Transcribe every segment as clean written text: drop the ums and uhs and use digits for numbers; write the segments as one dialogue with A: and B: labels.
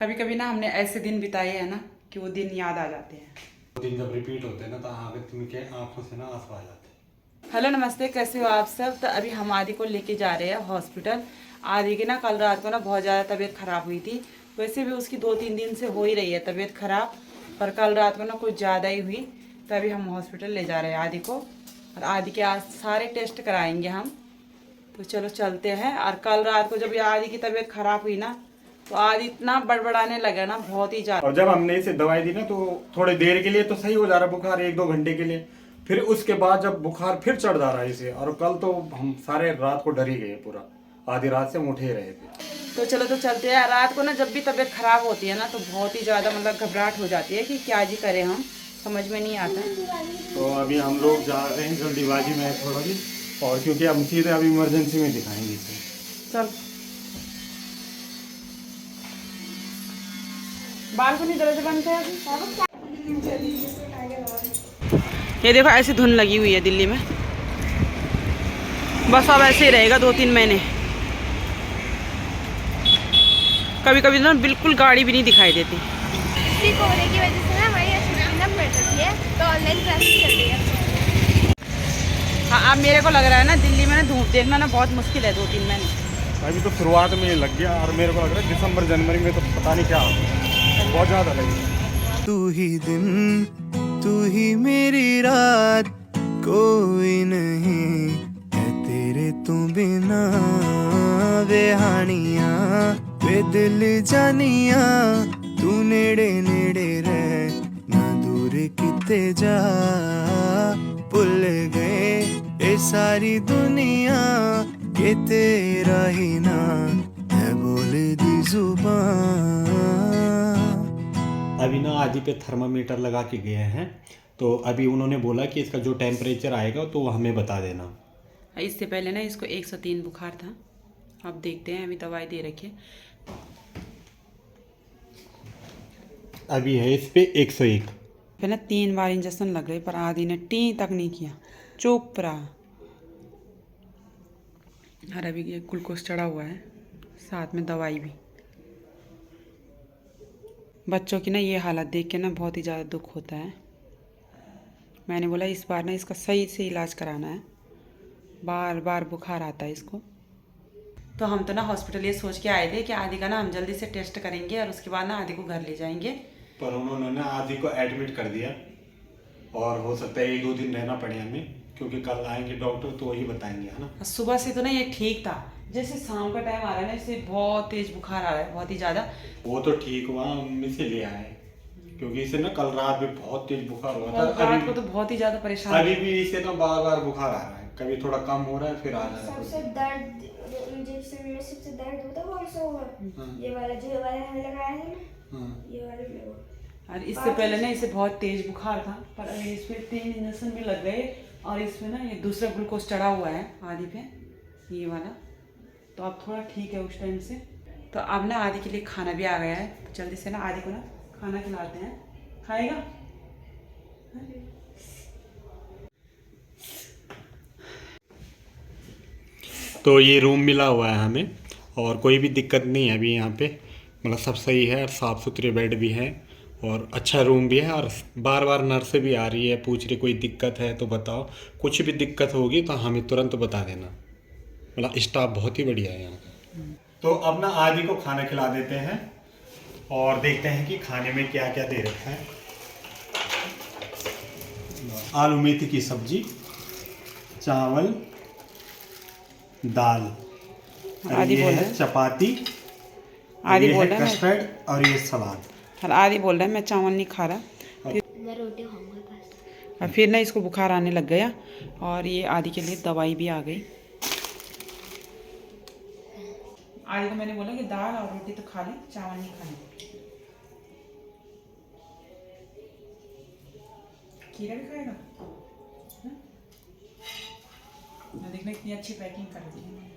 A: कभी कभी ना हमने ऐसे दिन बिताए हैं ना कि वो दिन याद आ जाते हैं।
B: वो दिन जब रिपीट होते हैं ना तो आगे तुमके आंखों से ना आंसू आ जाते हैं।
A: हेलो नमस्ते, कैसे हो आप सब। तो अभी हम आदि को लेके जा रहे हैं हॉस्पिटल। आदि की ना कल रात को ना बहुत ज़्यादा तबीयत ख़राब हुई थी। वैसे भी उसकी 2-3 दिन से हो ही रही है तबीयत ख़राब, पर कल रात को ना कुछ ज़्यादा ही हुई। तो अभी हम हॉस्पिटल ले जा रहे हैं आदि को, और आदि के आज सारे टेस्ट कराएंगे हम। तो चलो चलते हैं। और कल रात को जब आदि की तबीयत ख़राब हुई ना तो आदि इतना बड़बड़ाने लगा ना, बहुत ही ज़्यादा।
B: और जब हमने इसे दवाई दी ना तो थोड़ी देर के लिए तो सही हो जा रहा बुखार, 1-2 घंटे के लिए। फिर उसके बाद जब बुखार फिर चढ़ जा रहा है इसे, और कल तो हम सारे रात को डर ही गए, पूरा आधी रात से हम उठे रहे थे।
A: तो चलो तो चलते हैं। रात को ना जब भी तबीयत खराब होती है ना तो बहुत ही ज़्यादा मतलब घबराहट हो जाती है कि क्या जी करें, हम समझ में नहीं आता।
B: तो अभी हम लोग जा रहे हैं जल्दीबाजी में थोड़ा भी, और क्योंकि हम सीधे अभी इमरजेंसी में दिखाएंगे इसे।
A: चल, बालकनी दरवाजे बंद है। ये देखो ऐसी धुंध लगी हुई है दिल्ली में, बस अब ऐसे ही रहेगा 2-3 महीने। कभी कभी ना बिल्कुल गाड़ी भी नहीं दिखाई देती।
C: इसी कोहरे की वजह से ना हमारी छुट्टी ना पड़ जाती है, तो ऑनलाइन क्लासेस चल रही है।
A: हाँ, अब मेरे को लग रहा है ना दिल्ली में ना धूप देखना ना बहुत मुश्किल है 2-3 महीने।
B: अभी तो शुरुआत में लग गया, और मेरे को लग रहा है दिसंबर जनवरी में तो पता नहीं क्या होगा, बहुत ज़्यादा लगेगा।
D: तू ही दिन, तू ही मेरी रात, कोई नहीं है तेरे तू बिना। वे हानिया वे दिल जानिया, तू नेड़े नेड़े रह ना दूर किते जा। भुल गए ये सारी दुनिया के तेरा ही ना है बोल दी जुबान।
B: अभी ना आदि पे थर्मामीटर लगा के गए हैं, तो अभी उन्होंने बोला कि इसका जो टेम्परेचर आएगा तो वो हमें बता देना।
A: इससे पहले ना इसको 103 बुखार था। अब देखते हैं, अभी दवाई दे रखी है।
B: अभी है इस पे 101।
A: फिर ना 3 बार इंजेक्शन लग गए, पर आदि ने टी तक नहीं किया, चुप रहा। और अभी ये ग्लूकोज चढ़ा हुआ है, साथ में दवाई भी। बच्चों की ना ये हालत देख के ना बहुत ही ज़्यादा दुख होता है। मैंने बोला इस बार ना इसका सही से इलाज कराना है, बार बार बुखार आता है इसको। तो हम तो ना हॉस्पिटल ये सोच के आए थे कि आदि का ना हम जल्दी से टेस्ट करेंगे और उसके बाद ना आदि को घर ले जाएंगे।
B: पर उन्होंने ना आदि को एडमिट कर दिया, और हो सकता है 1-2 दिन रहना पड़े हमें, क्योंकि कल आएंगे डॉक्टर तो वही बताएंगे, है ना।
A: सुबह से तो ना ये ठीक था, जैसे शाम का टाइम आ रहा है ना इससे बहुत तेज बुखार आ रहा है, बहुत ही ज़्यादा।
B: वो तो ठीक हुआ हम इसे ले आए, क्योंकि इसे ना कल रात में बहुत तेज बुखार हुआ था।
A: रात को तो बहुत ही ज़्यादा परेशान।
B: अभी भी इसे ना बार बार बुखार आ रहा है, कभी थोड़ा कम हो रहा है फिर आ रहा है।
C: सबसे दर्द इंजेक्शन में सबसे दर्द होता है कौन सा हुआ? ये वाला जो वाला हमें लगाया है ना, ये वाला में हुआ।
A: और इससे पहले ना इसे बहुत तेज बुखार था, पर अभी इसमें 3 इंजेक्शन भी लग गए, और इसमें ना ये दूसरा ग्लूकोज चढ़ा हुआ है आदि पे, ये वाला। तो अब थोड़ा ठीक है उस टाइम से। तो अब ना आदि के लिए खाना भी आ गया है, तो जल्दी से ना आदि को ना खाना खिलाते हैं। खाएगा?
B: तो ये रूम मिला हुआ है हमें, और कोई भी दिक्कत नहीं है अभी यहाँ पे, मतलब सब सही है, और साफ़ सुथरे बेड भी हैं, और अच्छा रूम भी है। और बार बार नर्स भी आ रही है, पूछ रही कोई दिक्कत है तो बताओ, कुछ भी दिक्कत होगी तो हमें तुरंत बता देना। मतलब स्टाफ बहुत ही बढ़िया है यहाँ का। तो अब ना आदि को खाना खिला देते हैं, और देखते हैं कि खाने में क्या क्या दे रखा है। आलू मेथी की सब्जी, चावल, दाल,
A: आदि
B: ये
A: बोल
B: है
A: रहा है,
B: चपाती,
A: आदि
B: ये
A: बोल
B: है
A: रहा है
B: कस्टर्ड, और ये सलाद।
A: और आदि बोल रहा है मैं चावल नहीं खा रहा।
C: मैं रोटी खाऊंगा बस।
A: और फिर ना इसको बुखार आने लग गया, और ये आदि के लिए दवाई भी आ गई। आदि को मैंने बोला कि दाल और रोटी तो खा ले, चावल नहीं खाने। खीरा भी खाएगा? हाँ? देखना कितनी अच्छी पैकिंग कर दी है।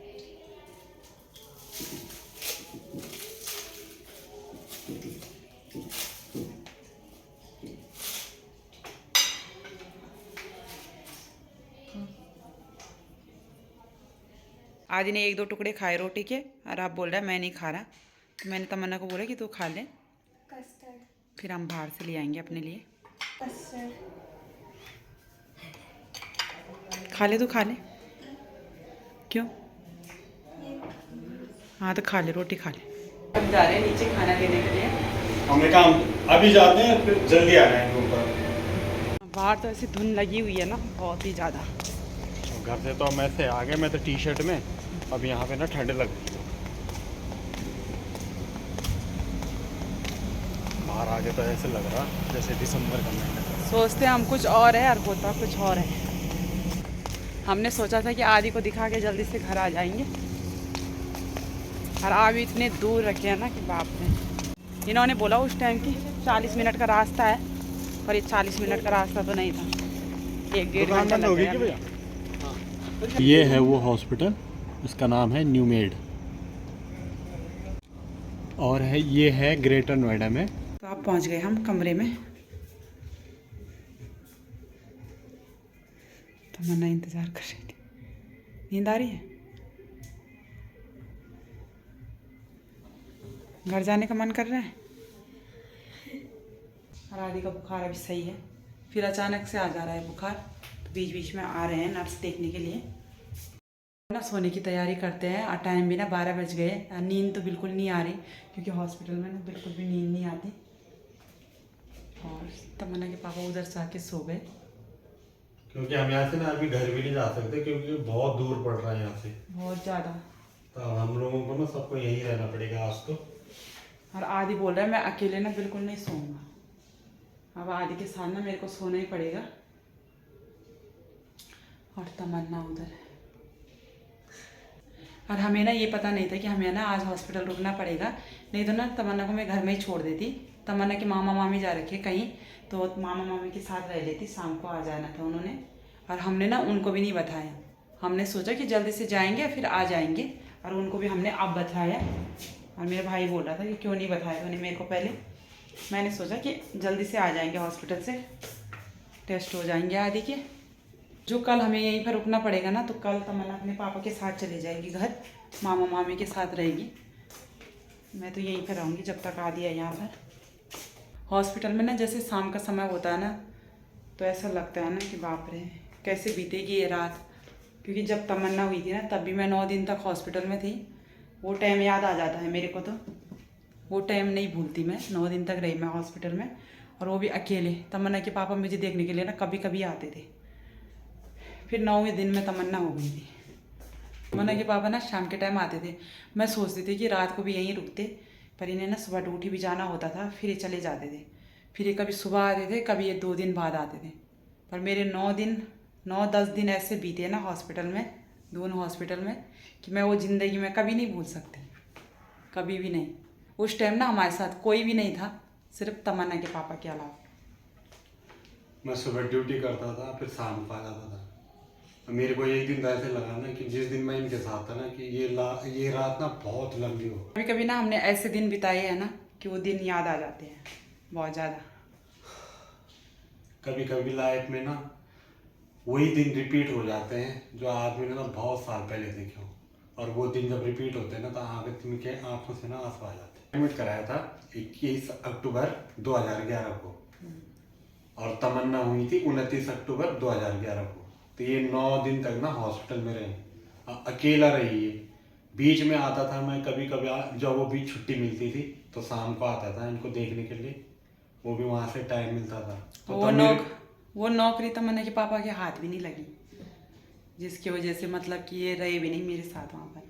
A: आदि ने 1-2 टुकड़े खाए रोटी के, और आप बोल रहा है मैं नहीं खा रहा। तो मैंने तमन्ना को बोला कि तू खा ले,
C: कस्टर्ड
A: फिर हम बाहर से ले आएंगे अपने लिए।
C: कस्टर्ड
A: खा ले, तू खा ले। क्यों? हाँ तो खा ले, रोटी खा ले। हम जा रहे हैं नीचे खाना लेने के लिए।
B: हमने काम अभी जाते हैं, फिर जल्दी आ रहे हैं ऊपर।
A: बाहर तो ऐसी धुंध लगी हुई है ना, बहुत ही ज़्यादा।
B: घर से तो हम ऐसे आ गए, मैं तो टी शर्ट में, अब यहाँ पे ना ठंड लग रही है। बाहर आके तो ऐसे लग रहा जैसे दिसंबर का महीना।
A: सोचते हम कुछ और है और होता कुछ और है। हमने सोचा था कि आदि को दिखा के जल्दी से घर आ जाएंगे, और आप इतने दूर रखे हैं ना कि बाप रे। इन्होंने बोला उस टाइम की 40 मिनट का रास्ता है, पर ये 40 मिनट का रास्ता तो नहीं था, 1-1.5 घंटा लग गया।
B: ये है वो हॉस्पिटल, इसका नाम है न्यू मेड, और है ये है ग्रेटर नोएडा में।
A: तो आप पहुंच गए हम कमरे में। तमन्ना इंतज़ार कर रही थी। नींद आ रही है? घर जाने का मन कर रहा है? और आदि का बुखार अभी सही है, फिर अचानक से आ जा रहा है बुखार, तो बीच बीच में आ रहे हैं नर्स देखने के लिए। ना सोने की तैयारी करते हैं, और टाइम भी ना 12 बज गए। नींद तो बिल्कुल नहीं आ रही, क्योंकि हॉस्पिटल में ना बिल्कुल भी नींद नहीं आती। और तमन्ना के पापा उधर से आके सो गए,
B: क्योंकि हम यहाँ से ना अभी घर भी नहीं जा सकते, क्योंकि बहुत दूर पड़ रहा है यहाँ से,
A: बहुत ज़्यादा।
B: तो हम लोगों को ना सबको यहीं रहना पड़ेगा आज तो।
A: और आदि बोल रहा है मैं अकेले ना बिल्कुल नहीं सोऊंगा। अब आदि के साथ ना मेरे को सोना ही पड़ेगा। और तमन्ना उधर है, और हमें ना ये पता नहीं था कि हमें ना आज हॉस्पिटल रुकना पड़ेगा, नहीं तो ना तमन्ना को मैं घर में ही छोड़ देती। तमन्ना के मामा मामी जा रखे कहीं, तो मामा मामी के साथ रह लेती, शाम को आ जाना था उन्होंने। और हमने ना उनको भी नहीं बताया, हमने सोचा कि जल्दी से जाएंगे फिर आ जाएंगे, और उनको भी हमने अब बताया। और मेरा भाई बोल रहा था कि क्यों नहीं बताया तूने मेरे को पहले। मैंने सोचा कि जल्दी से आ जाएंगे हॉस्पिटल से, टेस्ट हो जाएंगे आदि के। जो कल हमें यहीं पर रुकना पड़ेगा ना, तो कल तमन्ना अपने पापा के साथ चले जाएगी घर, मामा मामी के साथ रहेगी। मैं तो यहीं पर रहूँगी जब तक आदि है यहाँ पर। हॉस्पिटल में ना जैसे शाम का समय होता है ना, तो ऐसा लगता है ना कि बाप रे कैसे बीतेगी ये रात। क्योंकि जब तमन्ना हुई थी ना, तब भी मैं 9 दिन तक हॉस्पिटल में थी। वो टाइम याद आ जाता है मेरे को, तो वो टाइम नहीं भूलती मैं। 9 दिन तक रही मैं हॉस्पिटल में, और वो भी अकेले। तमन्ना के पापा मुझे देखने के लिए ना कभी कभी आते थे। फिर 9वें दिन में तमन्ना हो गई थी। तमन्ना के पापा ना शाम के टाइम आते थे। मैं सोचती थी कि रात को भी यहीं रुकते, पर इन्हें ना सुबह ड्यूटी भी जाना होता था, फिर ये चले जाते थे। फिर ये कभी सुबह आते थे, कभी ये 2 दिन बाद आते थे। पर मेरे 9-10 दिन ऐसे बीते ना हॉस्पिटल में, दोनों हॉस्पिटल में, कि मैं वो ज़िंदगी में कभी नहीं भूल सकती, कभी भी नहीं। उस टाइम ना हमारे साथ कोई भी नहीं था, सिर्फ तमन्ना के पापा के अलावा।
B: मैं सुबह ड्यूटी करता था, फिर शाम को आ जाता था। तो मेरे को एक दिन तो ऐसे लगा ना कि जिस दिन मैं इनके साथ था ना, कि ये रात ना बहुत लंबी हो।
A: कभी कभी ना हमने ऐसे दिन बिताए हैं ना कि वो दिन याद आ जाते हैं बहुत ज़्यादा।
B: कभी कभी लाइफ में ना वही दिन रिपीट हो जाते हैं जो आदमी ने ना बहुत साल पहले देखे हो, और वो दिन जब रिपीट होते हैं ना, तो आदमी के आंखों से ना आंसू आ जाते हैं। एडमिट कराया था 21 अक्टूबर 2011 को, और तमन्ना हुई थी 29 अक्टूबर 2011 को। तो ये 9 दिन तक ना हॉस्पिटल में रही, अकेला रही है। बीच में आता था मैं कभी कभी, जब वो बीच छुट्टी मिलती थी तो शाम को आता था इनको देखने के लिए, वो भी वहाँ से टाइम मिलता था। तो
A: वो नौकरी तमन्ना के पापा के हाथ भी नहीं लगी, जिसकी वजह से मतलब कि ये रहे भी नहीं मेरे साथ वहाँ पर।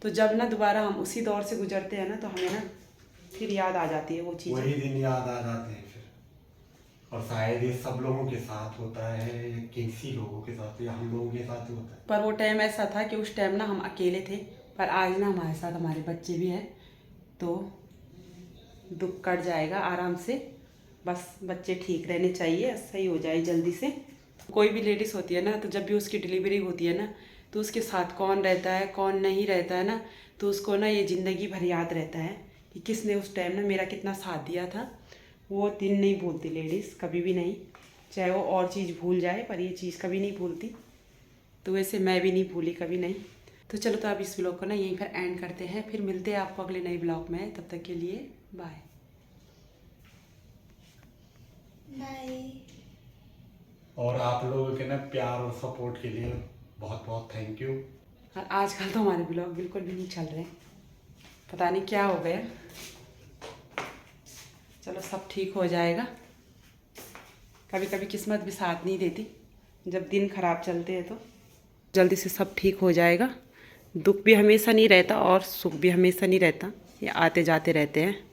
A: तो जब ना दोबारा हम उसी दौर से गुजरते हैं ना, तो हमें ना फिर याद आ जाती है वो चीज़,
B: वही दिन याद आ जाते हैं फिर। और शायद ये सब लोगों के साथ होता है, या किसी लोगों के साथ, या हम लोगों के साथ ही होता है।
A: पर वो टाइम ऐसा था कि उस टाइम ना हम अकेले थे, पर आज ना हमारे साथ हमारे बच्चे भी हैं, तो दुख कट जाएगा आराम से। बस बच्चे ठीक रहने चाहिए, सही हो जाए जल्दी से। कोई भी लेडीज़ होती है ना, तो जब भी उसकी डिलीवरी होती है ना, तो उसके साथ कौन रहता है कौन नहीं रहता है ना, तो उसको ना ये ज़िंदगी भर याद रहता है कि किसने उस टाइम ना मेरा कितना साथ दिया था। वो दिन नहीं भूलती लेडीज़, कभी भी नहीं। चाहे वो और चीज़ भूल जाए, पर ये चीज़ कभी नहीं भूलती। तो वैसे मैं भी नहीं भूली कभी नहीं। तो चलो, तो अब इस ब्लॉग को ना यहीं पर एंड करते हैं, फिर मिलते हैं आपको अगले नए ब्लॉग में। तब तक के लिए बाय
C: बाय।
B: और आप लोगों के ना प्यार और सपोर्ट के लिए बहुत बहुत थैंक यू।
A: और आजकल तो हमारे ब्लॉग बिल्कुल भी नहीं चल रहे, पता नहीं क्या हो गया। चलो, सब ठीक हो जाएगा। कभी कभी किस्मत भी साथ नहीं देती, जब दिन खराब चलते हैं तो जल्दी से सब ठीक हो जाएगा। दुख भी हमेशा नहीं रहता और सुख भी हमेशा नहीं रहता, ये आते जाते रहते हैं।